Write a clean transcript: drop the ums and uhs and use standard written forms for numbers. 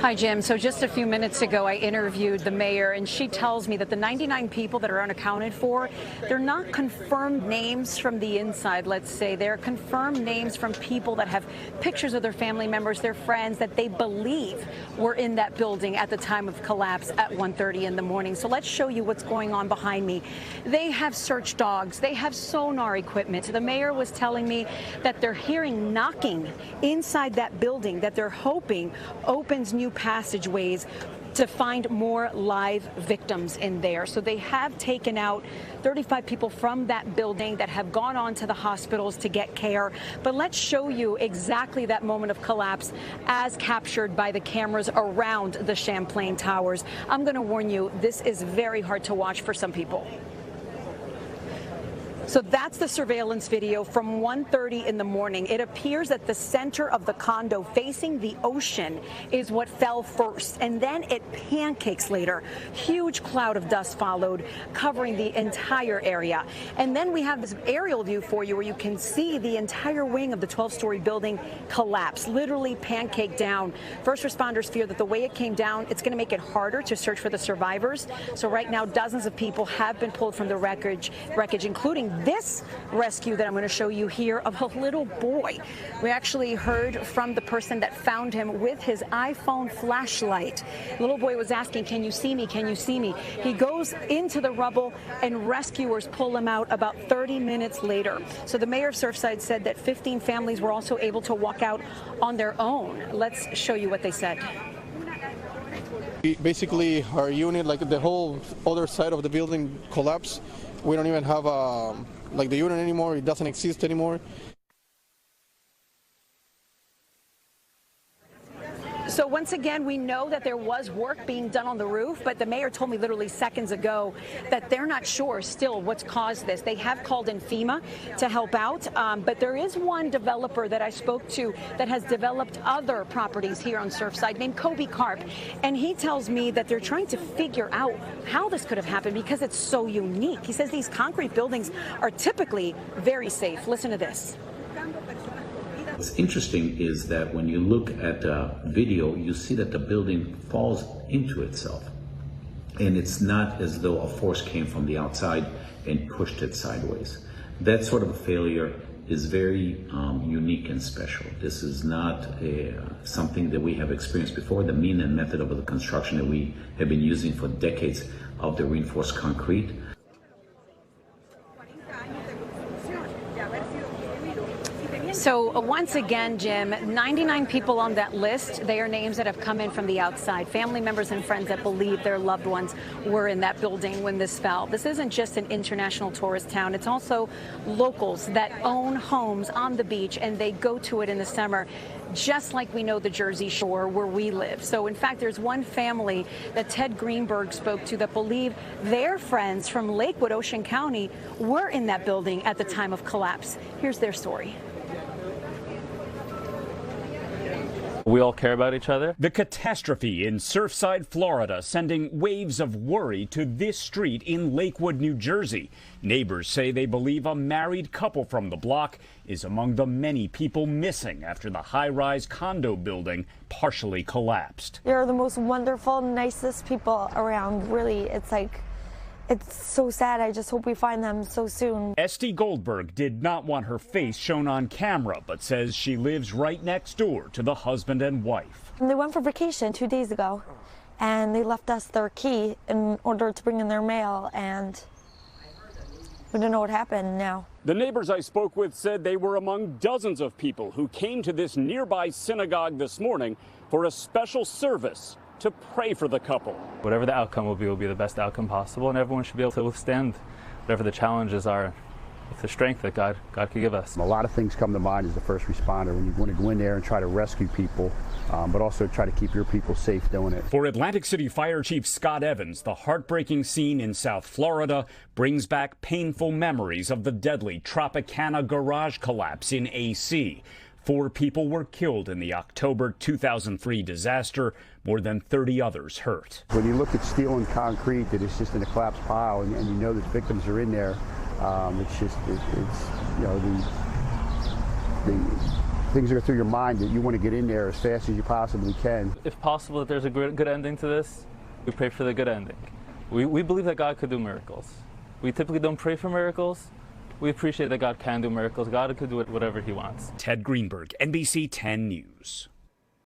Hi, Jim. So just a few minutes ago, I interviewed the mayor, and she tells me that the 99 people that are unaccounted for, they're not confirmed names from the inside, let's say. They're confirmed names from people that have pictures of their family members, their friends, that they believe were in that building at the time of collapse at 1:30 in the morning. So let's show you what's going on behind me. They have search dogs. They have sonar equipment. The mayor was telling me that they're hearing knocking inside that building that they're hoping opens new passageways to find more live victims in there. So they have taken out 35 people from that building that have gone on to the hospitals to get care. But let's show you exactly that moment of collapse as captured by the cameras around the Champlain Towers. I'm going to warn you, this is very hard to watch for some people. So that's the surveillance video from 1:30 in the morning. It appears that the center of the condo facing the ocean is what fell first, and then it pancakes later. Huge cloud of dust followed, covering the entire area. And then we have this aerial view for you where you can see the entire wing of the 12-story building collapse, literally pancake down. First responders fear that the way it came down, it's going to make it harder to search for the survivors. So right now, dozens of people have been pulled from the wreckage, including this rescue that I'm going to show you here of a little boy. We actually heard from the person that found him with his iPhone flashlight. The little boy was asking, "Can you see me? Can you see me?" He goes into the rubble and rescuers pull him out about 30 minutes later. So the mayor of Surfside said that 15 families were also able to walk out on their own. Let's show you what they said. Basically, our unit, like the whole other side of the building collapsed. We don't even have like the unit anymore. It doesn't exist anymore. So once again, we know that there was work being done on the roof, but the mayor told me literally seconds ago that they're not sure still what's caused this. They have called in FEMA to help out, but there is one developer that I spoke to that has developed other properties here on Surfside named Kobe Karp, and he tells me that they're trying to figure out how this could have happened because it's so unique. He says these concrete buildings are typically very safe. Listen to this. What's interesting is that when you look at the video, you see that the building falls into itself. And it's not as though a force came from the outside and pushed it sideways. That sort of a failure is very unique and special. This is not something that we have experienced before. The mean and method of the construction that we have been using for decades of the reinforced concrete. So once again, Jim, 99 people on that list. They are names that have come in from the outside, family members and friends that believe their loved ones were in that building when this fell. This isn't just an international tourist town. It's also locals that own homes on the beach, and they go to it in the summer, just like we know the Jersey Shore where we live. So in fact, there's one family that Ted Greenberg spoke to that believe their friends from Lakewood, Ocean County, were in that building at the time of collapse. Here's their story. We all care about each other. The catastrophe in Surfside, Florida, sending waves of worry to this street in Lakewood, New Jersey. Neighbors say they believe a married couple from the block is among the many people missing after the high-rise condo building partially collapsed. You're the most wonderful, nicest people around. Really, it's so sad. I just hope we find them so soon. Esty Goldberg did not want her face shown on camera, but says she lives right next door to the husband and wife. They went for vacation 2 days ago, and they left us their key in order to bring in their mail, and we don't know what happened now. The neighbors I spoke with said they were among dozens of people who came to this nearby synagogue this morning for a special service to pray for the couple. Whatever the outcome will be the best outcome possible, and everyone should be able to withstand whatever the challenges are with the strength that God could give us. A lot of things come to mind as a first responder when you want to go in there and try to rescue people, but also try to keep your people safe doing it. For Atlantic City Fire Chief Scott Evans, the heartbreaking scene in South Florida brings back painful memories of the deadly Tropicana garage collapse in AC. 4 people were killed in the October 2003 disaster, more than 30 others hurt. When you look at steel and concrete that is just in a collapsed pile, and you know that victims are in there, it's you know, the things that go through your mind that you want to get in there as fast as you possibly can. If possible, that there's a good ending to this, we pray for the good ending. We believe that God could do miracles. We typically don't pray for miracles. We appreciate that God can do miracles. God could do whatever he wants. Ted Greenberg, NBC 10 News.